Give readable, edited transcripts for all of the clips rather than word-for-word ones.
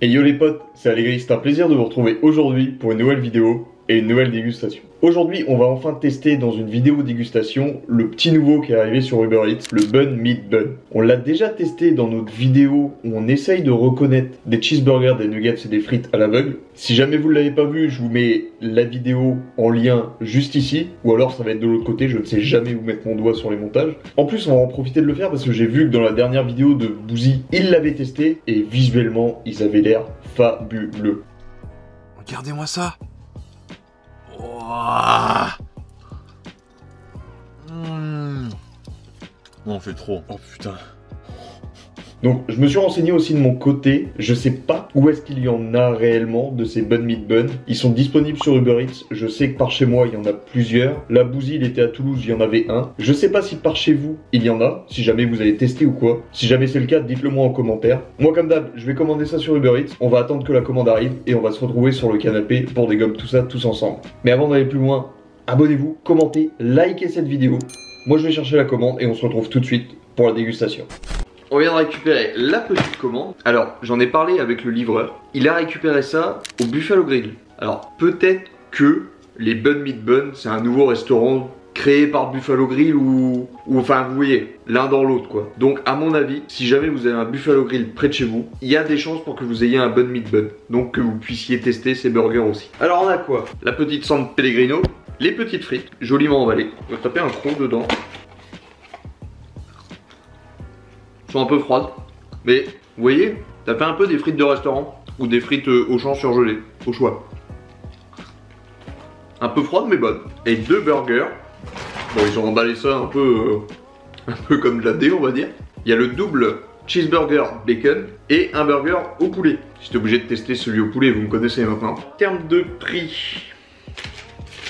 Et yo les potes, c'est Allegri, c'est un plaisir de vous retrouver aujourd'hui pour une nouvelle vidéo et une nouvelle dégustation. Aujourd'hui, on va enfin tester dans une vidéo dégustation le petit nouveau qui est arrivé sur Uber Eats, le Bun Meat Bun. On l'a déjà testé dans notre vidéo où on essaye de reconnaître des cheeseburgers, des nuggets et des frites à l'aveugle. Si jamais vous ne l'avez pas vu, je vous mets la vidéo en lien juste ici, ou alors ça va être de l'autre côté, je ne sais jamais où mettre mon doigt sur les montages. En plus, on va en profiter de le faire parce que j'ai vu que dans la dernière vidéo de Bouzy, il l'avait testé et visuellement, ils avaient l'air fabuleux. Regardez-moi ça. Ouah. Non, c'est trop. Oh putain. Donc je me suis renseigné aussi de mon côté, je sais pas où est-ce qu'il y en a réellement de ces Bun Meat Bun. Ils sont disponibles sur Uber Eats, je sais que par chez moi il y en a plusieurs. La Bouzy il était à Toulouse, il y en avait un. Je sais pas si par chez vous il y en a, si jamais vous avez testé ou quoi. Si jamais c'est le cas, dites-le moi en commentaire. Moi comme d'hab, je vais commander ça sur Uber Eats, on va attendre que la commande arrive et on va se retrouver sur le canapé pour dégommer tout ça tous ensemble. Mais avant d'aller plus loin, abonnez-vous, commentez, likez cette vidéo. Moi je vais chercher la commande et on se retrouve tout de suite pour la dégustation. On vient de récupérer la petite commande. Alors, j'en ai parlé avec le livreur. Il a récupéré ça au Buffalo Grill. Alors, peut-être que les Bun Meat Bun, c'est un nouveau restaurant créé par Buffalo Grill ou enfin, vous voyez, l'un dans l'autre, quoi. Donc, à mon avis, si jamais vous avez un Buffalo Grill près de chez vous, il y a des chances pour que vous ayez un Bun Meat Bun. Donc, que vous puissiez tester ces burgers aussi. Alors, on a quoi? La petite San Pellegrino, les petites frites, joliment emballées. On va taper un croc dedans. Sont un peu froides, mais vous voyez, ça fait un peu des frites de restaurant ou des frites au champ surgelées, au choix. Un peu froides mais bonnes. Et deux burgers. Bon, ils ont emballé ça un peu comme de la dé, on va dire. Il y a le double cheeseburger bacon et un burger au poulet. J'étais obligé de tester celui au poulet, vous me connaissez maintenant. En termes de prix,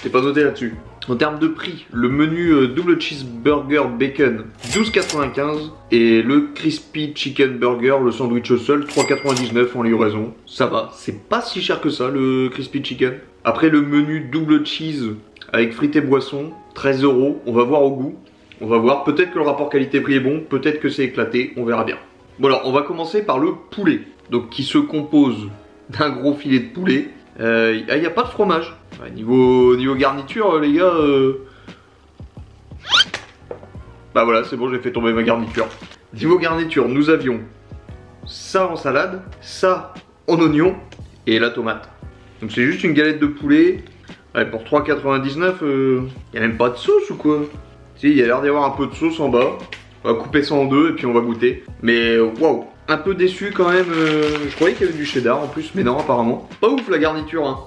c'est pas noté là-dessus. En termes de prix, le menu double cheeseburger bacon 12,95 et le crispy chicken burger, le sandwich au sol 3,99 en livraison. Ça va, c'est pas si cher que ça le crispy chicken. Après le menu double cheese avec frites et boissons, 13 €. On va voir au goût. On va voir, peut-être que le rapport qualité-prix est bon, peut-être que c'est éclaté, on verra bien. Bon alors, on va commencer par le poulet. Donc qui se compose d'un gros filet de poulet. Il n'y a pas de fromage. Ouais, niveau garniture, les gars. Bah voilà, c'est bon, j'ai fait tomber ma garniture. Niveau garniture, nous avions ça en salade, ça en oignon et la tomate. Donc c'est juste une galette de poulet. Ouais, pour 3,99, il n'y a même pas de sauce ou quoi? Si, il y a l'air d'y avoir un peu de sauce en bas. On va couper ça en deux et puis on va goûter. Mais waouh! Un peu déçu quand même, je croyais qu'il y avait du cheddar en plus, mais non apparemment. Pas ouf la garniture hein.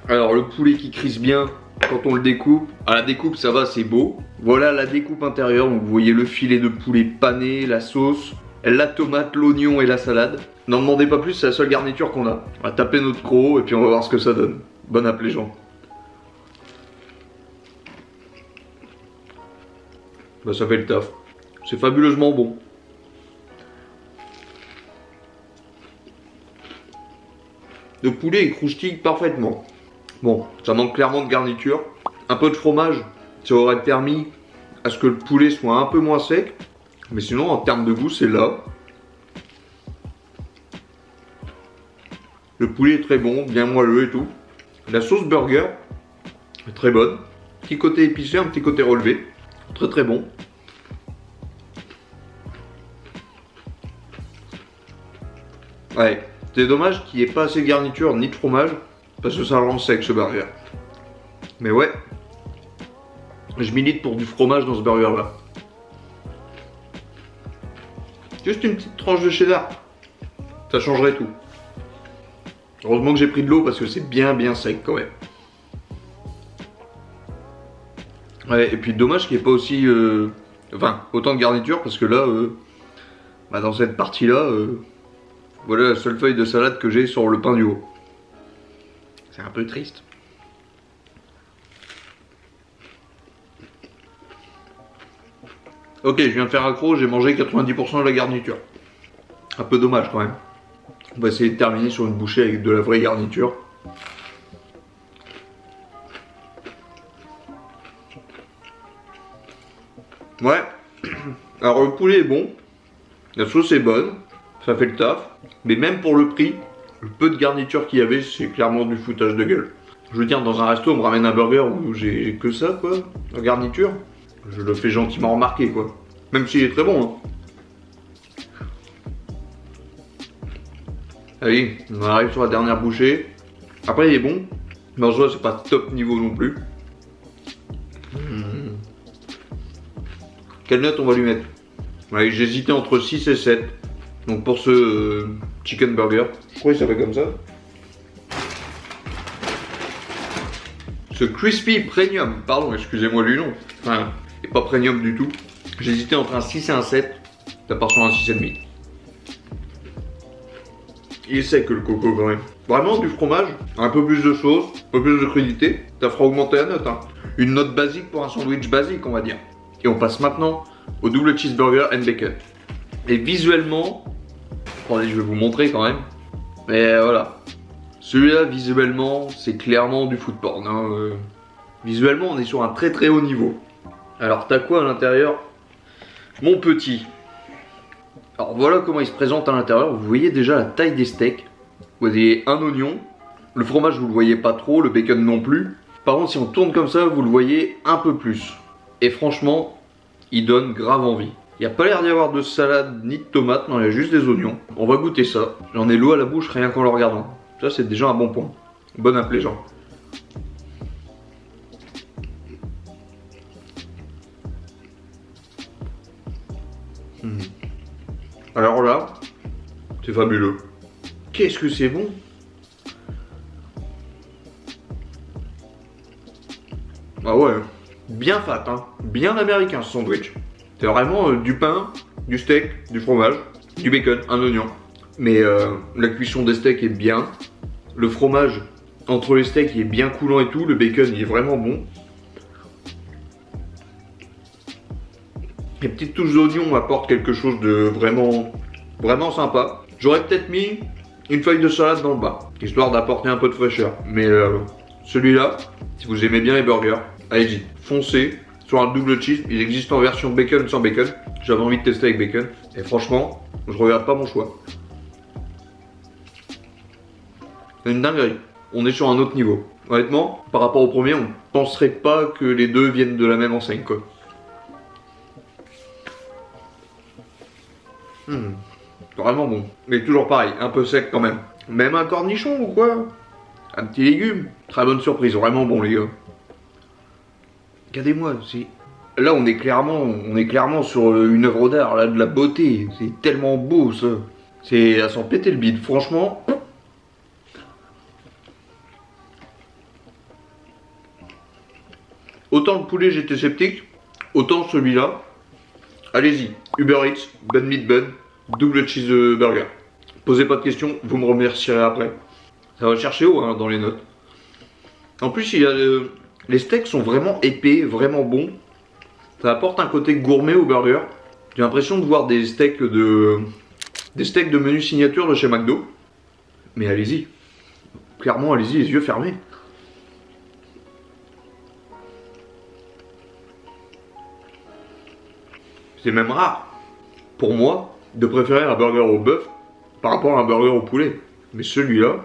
Alors le poulet qui crisse bien quand on le découpe. À la découpe ça va, c'est beau. Voilà la découpe intérieure, donc vous voyez le filet de poulet pané, la sauce, la tomate, l'oignon et la salade. N'en demandez pas plus, c'est la seule garniture qu'on a. On va taper notre croc et puis on va voir ce que ça donne. Bon app les gens. Bah ça fait le taf. C'est fabuleusement bon. Le poulet il croustille parfaitement. Bon, ça manque clairement de garniture. Un peu de fromage, ça aurait permis à ce que le poulet soit un peu moins sec. Mais sinon, en termes de goût, c'est là. Le poulet est très bon, bien moelleux et tout. La sauce burger est très bonne. Petit côté épicé, un petit côté relevé. Très très bon. Ouais. C'est dommage qu'il n'y ait pas assez de garniture ni de fromage, parce que ça rend sec ce burger. Mais ouais, je milite pour du fromage dans ce burger là. Juste une petite tranche de cheddar, ça changerait tout. Heureusement que j'ai pris de l'eau parce que c'est bien sec quand même. Ouais, et puis dommage qu'il n'y ait pas aussi, enfin autant de garniture parce que là, bah, dans cette partie là, voilà la seule feuille de salade que j'ai sur le pain du haut. C'est un peu triste. Ok, je viens de faire un croc, j'ai mangé 90% de la garniture. Un peu dommage quand même. On va essayer de terminer sur une bouchée avec de la vraie garniture. Ouais. Alors le poulet est bon. La sauce est bonne. ça fait le taf. Mais même pour le prix, le peu de garniture qu'il y avait, c'est clairement du foutage de gueule. Je veux dire, dans un resto, on me ramène un burger où j'ai que ça, quoi, la garniture. Je le fais gentiment remarquer, quoi. Même s'il est très bon, hein. Allez, on arrive sur la dernière bouchée. Après, il est bon, mais en soi, c'est pas top niveau non plus. Quelle note on va lui mettre? Ouais, j'hésitais entre 6 et 7. Donc pour ce chicken burger, je crois qu'il s'appelle comme ça. Ce crispy premium, pardon, excusez-moi du nom. Enfin, et pas premium du tout. J'hésitais entre un 6 et un 7. Ça part sur un 6,5. Il est sec le coco quand même. Vraiment du fromage, un peu plus de sauce, un peu plus de crudité. Ça fera augmenter la note, hein. Une note basique pour un sandwich basique, on va dire. Et on passe maintenant au double cheeseburger and bacon. Et visuellement, attendez, je vais vous montrer quand même. Mais voilà. Celui-là, visuellement, c'est clairement du food porn, hein. Visuellement, on est sur un très très haut niveau. Alors, t'as quoi à l'intérieur, mon petit? Alors voilà comment il se présente à l'intérieur. Vous voyez déjà la taille des steaks. Vous voyez un oignon. Le fromage, vous le voyez pas trop. Le bacon non plus. Par contre, si on tourne comme ça, vous le voyez un peu plus. Et franchement, il donne grave envie. Il n'y a pas l'air d'y avoir de salade ni de tomates. Non, il y a juste des oignons. On va goûter ça. J'en ai l'eau à la bouche rien qu'en le regardant. Ça, c'est déjà un bon point. Bon appel, Jean. Alors là, c'est fabuleux. Qu'est-ce que c'est bon? Ah ouais, bien fat, hein. Bien américain ce sandwich. C'est vraiment du pain, du steak, du fromage, du bacon, un oignon. Mais la cuisson des steaks est bien. Le fromage entre les steaks il est bien coulant et tout. Le bacon il est vraiment bon. Les petites touches d'oignon apportent quelque chose de vraiment sympa. J'aurais peut-être mis une feuille de salade dans le bas, histoire d'apporter un peu de fraîcheur. Mais celui-là, si vous aimez bien les burgers, allez-y, foncez sur un double cheese. Il existe en version bacon sans bacon. J'avais envie de tester avec bacon. Et franchement, je regrette pas mon choix. C'est une dinguerie. On est sur un autre niveau. Honnêtement, par rapport au premier, on penserait pas que les deux viennent de la même enseigne, quoi. Vraiment bon. Mais toujours pareil, un peu sec quand même. Même un cornichon ou quoi? Un petit légume. Très bonne surprise, vraiment bon les gars. Regardez-moi, c'est... Là on est clairement sur une œuvre d'art, là, de la beauté. C'est tellement beau ça. C'est à s'en péter le bide, franchement. Autant le poulet j'étais sceptique, autant celui-là. Allez-y, Uber Eats, bun meat bun, double cheeseburger. Posez pas de questions, vous me remercierez après. Ça va chercher haut hein, dans les notes. En plus, il y a les steaks sont vraiment épais, vraiment bons. Ça apporte un côté gourmet au burger. J'ai l'impression de voir des steaks de menu signature de chez McDo. Mais allez-y, clairement allez-y les yeux fermés. C'est même rare, pour moi, de préférer un burger au bœuf par rapport à un burger au poulet. Mais celui-là,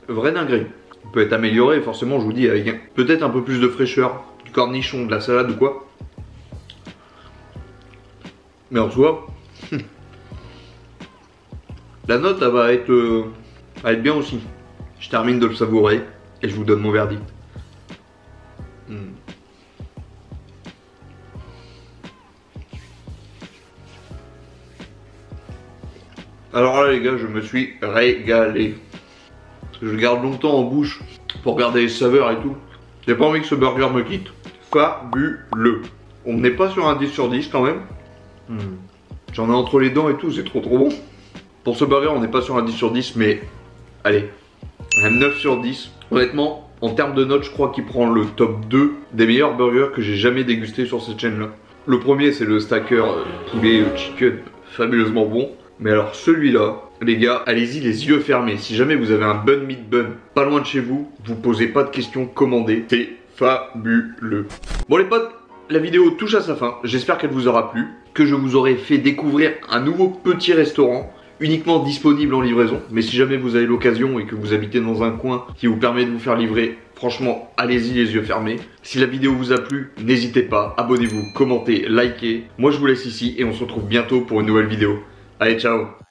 vraie dinguerie. Il peut être amélioré, forcément, je vous dis, avec peut-être un peu plus de fraîcheur, du cornichon, de la salade ou quoi. Mais en soi, la note, elle va être bien aussi. Je termine de le savourer et je vous donne mon verdict. Alors là les gars, je me suis régalé. Je le garde longtemps en bouche pour garder les saveurs et tout. J'ai pas envie que ce burger me quitte. Fabuleux. On n'est pas sur un 10 sur 10 quand même. J'en ai entre les dents et tout, c'est trop bon. Pour ce burger, on n'est pas sur un 10 sur 10, mais allez, un 9 sur 10. Honnêtement, en termes de notes, je crois qu'il prend le top 2 des meilleurs burgers que j'ai jamais dégusté sur cette chaîne-là. Le premier, c'est le stacker poulet chicken, fabuleusement bon. Mais alors celui-là, les gars, allez-y les yeux fermés. Si jamais vous avez un bun meat bun pas loin de chez vous, vous posez pas de questions, commandez. C'est fabuleux. Bon les potes, la vidéo touche à sa fin. J'espère qu'elle vous aura plu. que je vous aurai fait découvrir un nouveau petit restaurant uniquement disponible en livraison. Mais si jamais vous avez l'occasion et que vous habitez dans un coin qui vous permet de vous faire livrer, franchement, allez-y les yeux fermés. Si la vidéo vous a plu, n'hésitez pas, abonnez-vous, commentez, likez. Moi je vous laisse ici et on se retrouve bientôt pour une nouvelle vidéo. Allez, ciao!